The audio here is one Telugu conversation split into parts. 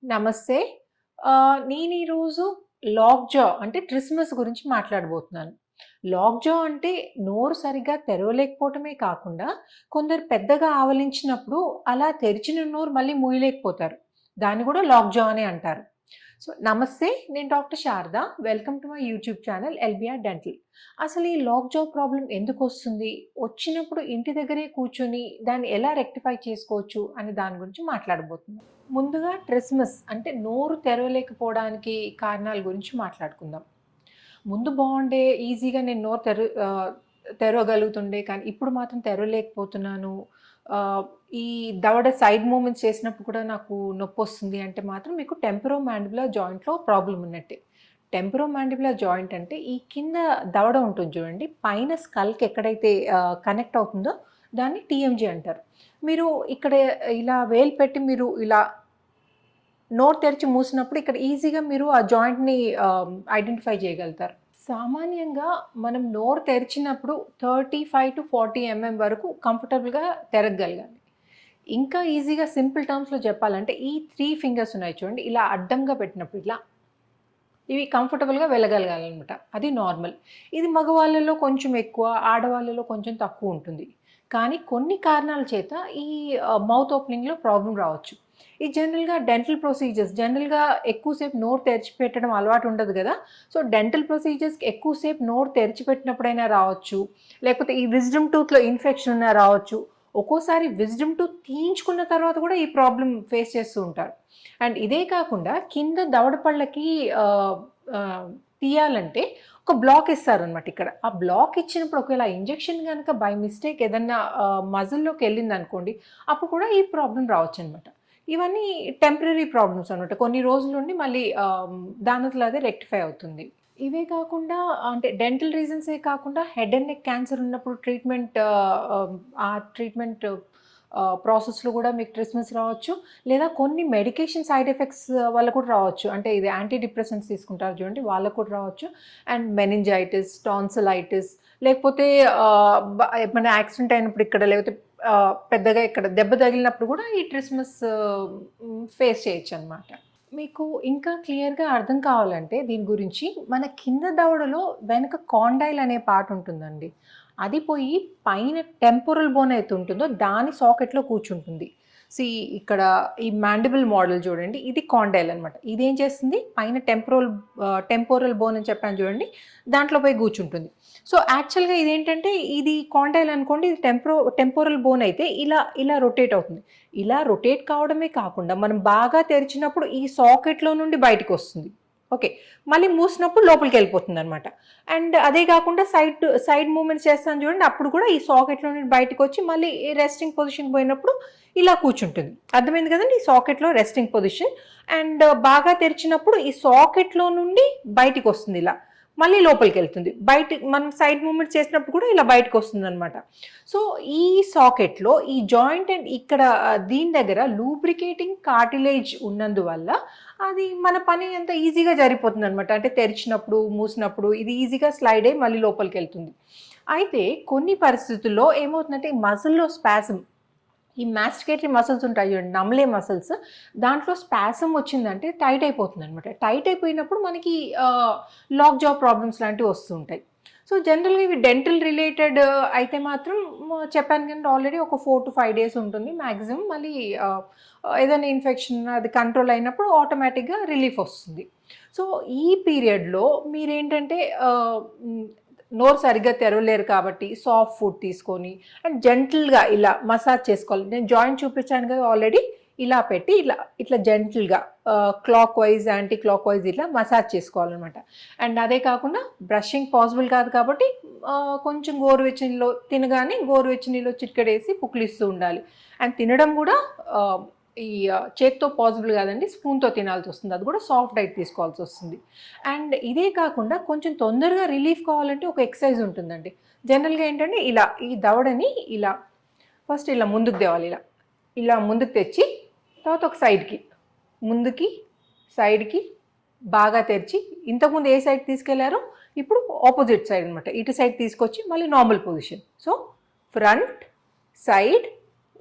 నమస్తే. నేను ఈరోజు లాక్ జా అంటే ట్రిస్మస్ గురించి మాట్లాడబోతున్నాను. లాక్ జా అంటే నోరు సరిగ్గా తెరవలేకపోవటమే కాకుండా, కొందరు పెద్దగా ఆవలించినప్పుడు అలా తెరిచిన నోరు మళ్ళీ మూయలేకపోతారు. దాన్ని కూడా లాక్ జా అనే అంటారు. సో, నమస్తే. నేను doctor Sharada. Welcome to my YouTube channel LBR dental. అసలు ఈ లాక్ జా ప్రాబ్లమ్ ఎందుకొస్తుంది? వచ్చినప్పుడు ఇంటి దగ్గరే కూర్చొని దాన్ని ఎలా రెక్టిఫై చేసుకోవచ్చు అనే దాని గురించి మాట్లాడబోతున్నాను. ముందుగా ట్రిస్మస్ అంటే నోరు తెరవలేకపోవడానికి కారణాల గురించి మాట్లాడుకుందాం. ముందు బావుండే ఈజీగా నేను నోరు తెరవగలుగుతుండే. కానీ ఇప్పుడు మాత్రం తెరవలేకపోతున్నాను. ఆహ్, ఈ దవడ సైడ్ మూవ్‌మెంట్స్ చేసినప్పుడు కూడా నాకు నొప్పొస్తుంది అంటే మాత్రం మీకు టెంపరోమాండిబులర్ జాయింట్‌లో ప్రాబ్లమ్ ఉన్నట్టే. టెంపరోమాండిబులర్ జాయింట్ అంటే ఈ కింద దవడ ఉంటుంది చూడండి. పైన స్కల్‌కి ఎక్కడైతే కనెక్ట్ అవుతుందో దాన్ని టీఎంజీ అంటారు. మీరు ఇక్కడ ఇలా వేలు పెట్టి మీరు ఇలా నోరు తెరిచి మూసినప్పుడు ఇక్కడ ఈజీగా మీరు ఆ జాయింట్‌ని ఐడెంటిఫై చేయగలుగుతారు. సామాన్యంగా మనం నోరు తెరిచినప్పుడు 35-40 వరకు కంఫర్టబుల్‌గా తెరగగలగాలి. ఇంకా ఈజీగా సింపుల్ టర్మ్స్‌లో చెప్పాలంటే ఈ 3 ఫింగర్స్ ఉన్నాయి చూడండి. ఇలా అడ్డంగా పెట్టినప్పుడు ఇలా ఇవి కంఫర్టబుల్‌గా వెళ్ళగలగాలనమాట. అది నార్మల్. ఇది మగవాళ్ళలో కొంచెం ఎక్కువ, ఆడవాళ్ళలో కొంచెం తక్కువుంటుంది. కానీ కొన్ని కారణాల చేత ఈ మౌత్ ఓపెనింగ్‌లో ప్రాబ్లమ్ రావచ్చు. ఈ జనరల్‌గా డెంటల్ ప్రొసీజర్స్ జనరల్‌గా ఎక్కువ సేపు నోరు తెరిచిపెట్టడం అలవాటు ఉండదు గదా! సో, డెంటల్ ప్రొసీజర్స్‌కి ఎక్కువ సేపు నోరు తెరిచిపెట్టినప్పుడైనా రావచ్చు. లేకపోతే ఈ విజ్డమ్ టూత్‌లో ఇన్ఫెక్షన్ ఉన్నా రావచ్చు. ఒక్కోసారి విజ్డమ్ టూత్ తీయించుకున్న తర్వాత కూడా ఈ ప్రాబ్లమ్ ఫేస్ చేస్తూ ఉంటారు. అండ్ ఇదే కాకుండా కింద దవడ పళ్ళకి ఆహ్, ఆహ్, తీయాలంటే ఒక బ్లాక్ ఇస్తారనమాట ఇక్కడ. ఆ బ్లాక్ ఇచ్చినప్పుడు ఒకవేళ ఆ ఇంజెక్షన్ గనక బై మిస్టేక్ ఏదన్నా మజిల్‌లోకెళ్ళిందనుకోండి, అప్పుడు కూడా ఈ ప్రాబ్లమ్ రావచ్చనమాట. ఇవన్నీ టెంపరరీ ప్రాబ్లమ్స్ అనమాట. కొన్ని రోజులుండి మళ్ళీ దానంతట అదే రెక్టిఫై అవుతుంది. ఇవే కాకుండా అంటే డెంటల్ రీజన్సే కాకుండా హెడ్ అండ్ నెక్ క్యాన్సర్ ఉన్నప్పుడు ఆ ట్రీట్మెంట్ ప్రాసెస్‌లో గూడా మీకు ట్రిస్మస్ రావచ్చు. లేదా కొన్ని మెడికేషన్ సైడ్ ఎఫెక్ట్స్ వల్ల కూడా రావచ్చు. అంటే ఇది యాంటీ డిప్రెసెంట్స్ తీసుకుంటారు చూడండి వాళ్ళకి కూడా రావచ్చు. అండ్ మెనింజైటిస్, టాన్సిలైటిస్ లేకపోతే ఏమన్నా యాక్సిడెంట్ అయినప్పుడు ఇక్కడ లేకపోతే పెద్దగా ఇక్కడ దెబ్బ తగిలినప్పుడు గూడా ఈ ట్రిస్మస్ ఫేస్ చేయొచ్చనమాట. మీకు ఇంకా క్లియర్‌గా అర్థం కావాలంటే దీని గురించి మన కింద దవడలో వెనక కాండైల్ అనే పార్ట్ ఉంటుందండి. అది పోయి పైన టెంపోరల్ బోన్ అయితే ఉంటుందో దాని సాకెట్‌లో కూర్చుంటుంది. సీ ఇక్కడ ఈ మాండిబుల్ మోడల్ చూడండి. ఇది కాండైల్ అనమాట. ఇదేం చేస్తుంది పైన టెంపోరల్ బోన్ అని చెప్పాను చూడండి. దాంట్లో పోయి కూర్చుంటుంది. సో, యాక్చువల్‌గా ఇదేంటంటే ఇది కాండైల్ అనుకోండి. ఇది టెంపోరల్ బోన్ అయితే ఇలా రొటేట్ అవుతుంది. ఇలా రొటేట్ కావడమే కాకుండా మనం బాగా తెరిచినప్పుడు ఈ సాకెట్‌లో నుండి బయటికొస్తుంది. ఓకే. మళ్ళీ మూసినప్పుడు లోపలికెళ్ళిపోతుందనమాట. అండ్ అదే కాకుండా సైడ్ మూవ్‌మెంట్స్ చేస్తాను చూడండి. అప్పుడు కూడా ఈ సాకెట్‌లో నుండి బయటికొచ్చి మళ్ళీ ఈ రెస్టింగ్ పొజిషన్‌కి పోయినప్పుడు ఇలా కూర్చుంటుంది. అర్థమైంది కదండీ! ఈ సాకెట్‌లో రెస్టింగ్ పొజిషన్. అండ్ బాగా తెరిచినప్పుడు ఈ సాకెట్‌లో నుండి బయటికొస్తుంది ఇలా. మళ్ళీ లోపలికెళ్తుంది. మనం సైడ్ మూవ్‌మెంట్స్ చేసినప్పుడు కూడా ఇలా బయటకొస్తుందనమాట. సో, ఈ సాకెట్‌లో ఈ జాయింట్ అండ్ ఇక్కడ దీని దగ్గర లూబ్రికేటింగ్ కార్టిలేజ్ ఉన్నందువల్ల అది మన పని అంతా ఈజీగా జరిగిపోతుందనమాట. అంటే తెరిచినప్పుడు, మూసినప్పుడు ఇది ఈజీగా స్లైడ్ అయ్యి మళ్ళీ లోపలికెళ్తుంది. అయితే కొన్ని పరిస్థితుల్లో ఏమవుతుందంటే ఈ మజిల్‌లో స్పాజమ్ ఈ మాస్టికేటరీ మసిల్స్ ఉంటాయి చూడండి. నమలే మసిల్స్ దాంట్లో స్పాజమ్ వచ్చిందంటే టైట్ అయిపోతుందనమాట. టైట్ అయిపోయినప్పుడు మనకి లాక్ జా ప్రాబ్లమ్స్ లాంటివి వస్తూ ఉంటాయి. సో, జనరల్‌గా ఇవి డెంటల్ రిలేటెడ్ అయితే మాత్రం చెప్పాను కదండీ ఆల్రెడీ ఒక 4-5 డేస్ ఉంటుంది మాక్సిమం. మళ్ళీ ఆహ్, ఏదైనా ఇన్ఫెక్షన్ అది కంట్రోల్ అయినప్పుడు ఆటోమేటిక్‌గా రిలీఫ్ వస్తుంది. సో, ఈ పీరియడ్‌లో మీరేంటంటే నోరు సరిగ్గా తెరవలేరు కాబట్టి సాఫ్ట్ ఫుడ్ తీసుకొని అండ్ జెంటిల్‌గా ఇలా మసాజ్ చేసుకోవాలి. నేను జాయింట్ చూపించాను కదా ఆల్రెడీ. ఇలా పెట్టి ఇట్లా జెంటిల్‌గా clockwise, anticlockwise ఇట్లా మసాజ్ చేసుకోవాలనమాట. అండ్ అదే కాకుండా బ్రషింగ్ పాసిబుల్ కాదు కాబట్టి కొంచెం గోరువెచ్చని నీళ్ళలో తినగానే గోరువెచ్చని నీళ్ళలో చిటికెడేసి పుక్కిలిస్తూ ఉండాలి. అండ్ తినడం కూడా ఆహ్, చేత్తో పాసిబుల్ కాదండి. స్పూన్‌తో తినాల్సొస్తుంది. అది కూడా సాఫ్ట్ డైట్ తీసుకోవాల్సొస్తుంది. అండ్ ఇదే కాకుండా కొంచెం తొందరగా రిలీఫ్ కావాలంటే ఒక ఎక్సర్సైజ్ ఉంటుందండి. జనరల్‌గా ఏంటంటే ఇలా ఈ దవడని ఇలా ఫస్ట్ ఇలా ముందుకు తేవాలి ఇలా. ఇలా ముందుకు తెచ్చి తర్వాత ఒక సైడ్‌కి, ముందుకి, సైడ్‌కి బాగా తెరిచి ఇంతకుముందు ఏ సైడ్ తీసుకెళ్లారో ఇప్పుడు ఆపోజిట్ సైడ్ అనమాట. ఇటు సైడ్ తీసుకొచ్చి మళ్ళీ normal position. So, front, side,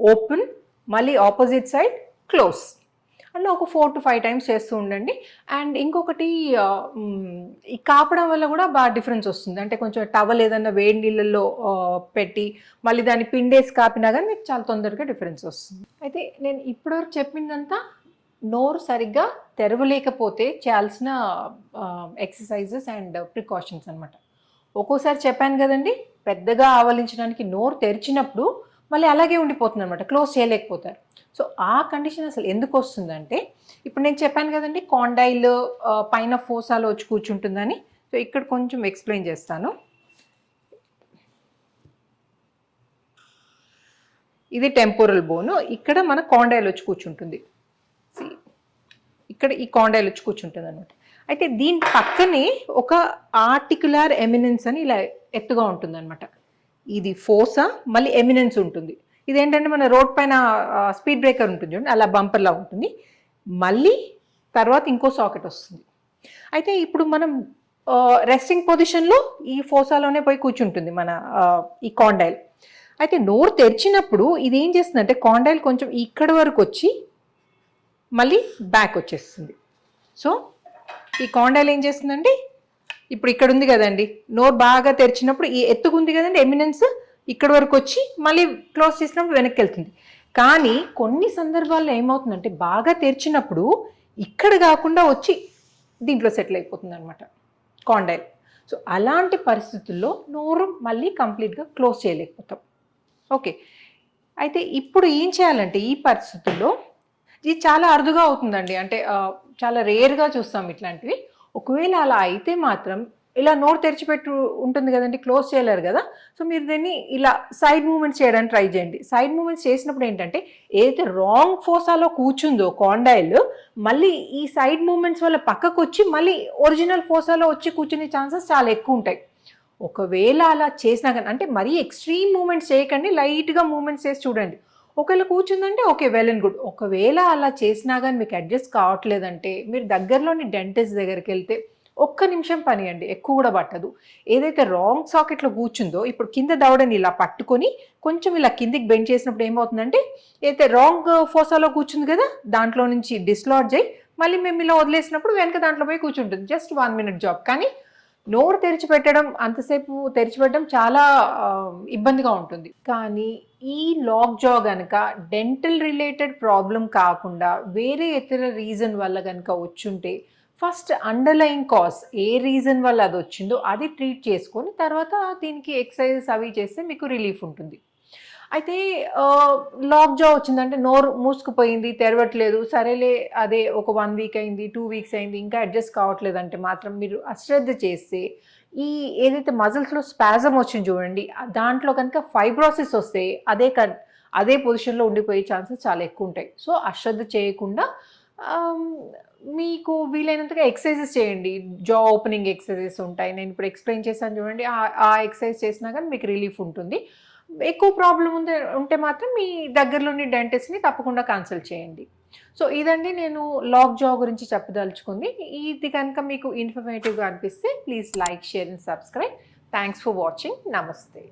open, మళ్ళీ ఆపోజిట్ సైడ్, క్లోజ్. అలా ఒక 4-5 టైమ్స్ చేస్తూ ఉండండి. అండ్ ఇంకొకటి ఈ కాపడం వల్ల కూడా బాగా డిఫరెన్స్ వస్తుంది. అంటే కొంచెం టవల్ ఏదన్నా వేడి నీళ్ళల్లో పెట్టి మళ్ళీ దాన్ని పిండేసి కాపినా గానీ మీకు చాలా తొందరగా డిఫరెన్స్ వస్తుంది. అయితే నేను ఇప్పటివరకు చెప్పిందంతా నోరు సరిగ్గా తెరవలేకపోతే చేయాల్సిన ఎక్సర్సైజెస్ అండ్ ప్రికాషన్స్ అనమాట. ఒక్కోసారి చెప్పాను కదండి, పెద్దగా ఆవలించడానికి నోరు తెరిచినప్పుడు మళ్ళీ అలాగే ఉండిపోతుందనమాట. క్లోజ్ చేయలేకపోతారు. సో, ఆ కండిషన్ అసలు ఎందుకొస్తుందంటే, ఇప్పుడు నేను చెప్పాను కదండీ కాండైల్ పైన ఫోసాలో వచ్చి కూర్చుంటుందని. సో, ఇక్కడ కొంచెం ఎక్స్‌ప్లెయిన్ చేస్తాను. ఇది టెంపోరల్ బోను. ఇక్కడ మన కాండైల్ వచ్చి కూర్చుంటుంది. ఇక్కడ ఈ కాండైల్ వచ్చి కూర్చుంటుందనమాట. అయితే దీని పక్కనే ఒక ఆర్టిక్యులర్ ఎమినెన్స్ అని ఇలా ఎత్తుగా ఉంటుందనమాట. ఇది ఫోసా, మళ్ళీ ఎమినెన్స్ ఉంటుంది. ఇదేంటంటే మన రోడ్ పైన స్పీడ్ బ్రేకర్ ఉంటుంది చూడండి, అలా బంపర్లా ఉంటుంది. మళ్ళీ తర్వాత ఇంకో సాకెట్ వస్తుంది. అయితే ఇప్పుడు మనం రెస్టింగ్ పొజిషన్లో ఈ ఫోసాలోనే పోయి కూర్చుంటుంది మన ఈ కాండైల్. అయితే నోరు తెరిచినప్పుడు ఇది ఏం చేస్తుందంటే కాండైల్ కొంచెం ఇక్కడ వరకు వచ్చి మళ్ళీ బ్యాక్ వచ్చేస్తుంది. సో ఈ కాండైల్ ఏం చేస్తుందండి, ఇప్పుడు ఇక్కడ ఉంది కదండి, నోరు బాగా తెరిచినప్పుడు ఈ ఎత్తుకుంది కదండి ఎమినెన్స్, ఇక్కడ వరకు వచ్చి మళ్ళీ క్లోజ్ చేసినప్పుడు వెనక్కి వెళ్తుంది. కానీ కొన్ని సందర్భాల్లో ఏమవుతుందంటే బాగా తెరిచినప్పుడు ఇక్కడ కాకుండా వచ్చి దీంట్లో సెటిల్ అయిపోతుంది అనమాట కాండైల్. సో అలాంటి పరిస్థితుల్లో నోరు మళ్ళీ కంప్లీట్గా క్లోజ్ చేయలేకపోతాం. ఓకే, అయితే ఇప్పుడు ఏం చేయాలంటే ఈ పరిస్థితుల్లో ఇది చాలా అరుదుగా అవుతుందండి. అంటే చాలా రేర్గా చూస్తాం ఇట్లాంటివి. ఒకవేళ అలా అయితే మాత్రం ఇలా నోరు తెరిచిపెట్టు ఉంటుంది కదండి, క్లోజ్ చేయలేరు కదా. సో మీరు దీన్ని ఇలా సైడ్ మూమెంట్స్ చేయడానికి ట్రై చేయండి. సైడ్ మూమెంట్స్ చేసినప్పుడు ఏంటంటే ఏదైతే రాంగ్ ఫోసాలో కూర్చుందో కాండైల్, మళ్ళీ ఈ సైడ్ మూమెంట్స్ వల్ల పక్కకు వచ్చి మళ్ళీ ఒరిజినల్ ఫోసాలో వచ్చి కూర్చునే ఛాన్సెస్ చాలా ఎక్కువ ఉంటాయి. ఒకవేళ అలా చేసినా కానీ, అంటే మరీ ఎక్స్ట్రీమ్ మూమెంట్స్ చేయకండి, లైట్గా మూమెంట్స్ చేసి చూడండి. ఒకవేళ కూర్చుందంటే ఓకే, వెల్ అండ్ గుడ్. ఒకవేళ అలా చేసినా కానీ మీకు అడ్జస్ట్ కావట్లేదంటే మీరు దగ్గరలోని డెంటిస్ట్ దగ్గరికి వెళ్తే ఒక్క నిమిషం పనియండి, ఎక్కువ కూడా పట్టదు. ఏదైతే రాంగ్ సాకెట్లో కూర్చుందో ఇప్పుడు కింద దవడని ఇలా పట్టుకొని కొంచెం ఇలా కిందికి బెండ్ చేసినప్పుడు ఏమవుతుందంటే ఏదైతే రాంగ్ ఫోసాలో కూర్చుంది కదా దాంట్లో నుంచి డిస్లాడ్జ్ అయ్యి మళ్ళీ మేము ఇలా వదిలేసినప్పుడు వెనక దాంట్లో పోయి కూర్చుంటుంది. Just 1 minute job. కానీ నోరు తెరిచిపెట్టడం, అంతసేపు తెరిచిపెట్టడం చాలా ఇబ్బందిగా ఉంటుంది. కానీ ఈ లాక్ జా గనక డెంటల్ రిలేటెడ్ ప్రాబ్లం కాకుండా వేరే ఇతర రీజన్ వల్ల కనుక వచ్చుంటే ఫస్ట్ అండర్లైన్ కాజ్ ఏ రీజన్ వల్ల అది వచ్చిందో అది ట్రీట్ చేసుకొని తర్వాత దీనికి ఎక్సర్సైజెస్ అవి చేస్తే మీకు రిలీఫ్ ఉంటుంది. అయితే లాక్ జా వచ్చిందంటే నోరు మూసుకుపోయింది, తెరవట్లేదు, సరేలే అదే ఒక 1 వీక్ అయింది, 2 వీక్స్ అయింది, ఇంకా అడ్జస్ట్ కావట్లేదంటే మాత్రం మీరు అశ్రద్ధ చేస్తే ఈ ఏదైతే మజిల్స్లో స్పాజమ్ వచ్చింది చూడండి, దాంట్లో కనుక ఫైబ్రోసిస్ వస్తే అదే పొజిషన్లో ఉండిపోయే ఛాన్సెస్ చాలా ఎక్కువ ఉంటాయి. సో అశ్రద్ధ చేయకుండా మీకు వీలైనంతగా ఎక్సర్సైజెస్ చేయండి. జా ఓపెనింగ్ ఎక్సర్సైజెస్ ఉంటాయి, నేను ఇప్పుడు ఎక్స్ప్లెయిన్ చేశాను చూడండి, ఆ ఎక్సర్సైజ్ చేసినా కానీ మీకు రిలీఫ్ ఉంటుంది. ఎక్కువ ప్రాబ్లం ఉంటే మాత్రం మీ దగ్గరలోని డెంటిస్ట్ని తప్పకుండా కన్సల్ట్ చేయండి. సో ఇదండి నేను లాక్ జా గురించి చెప్పదలుచుకుంది. ఇది కనుక మీకు ఇన్ఫర్మేటివ్గా అనిపిస్తే please like, share and subscribe. Thanks for watching. నమస్తే.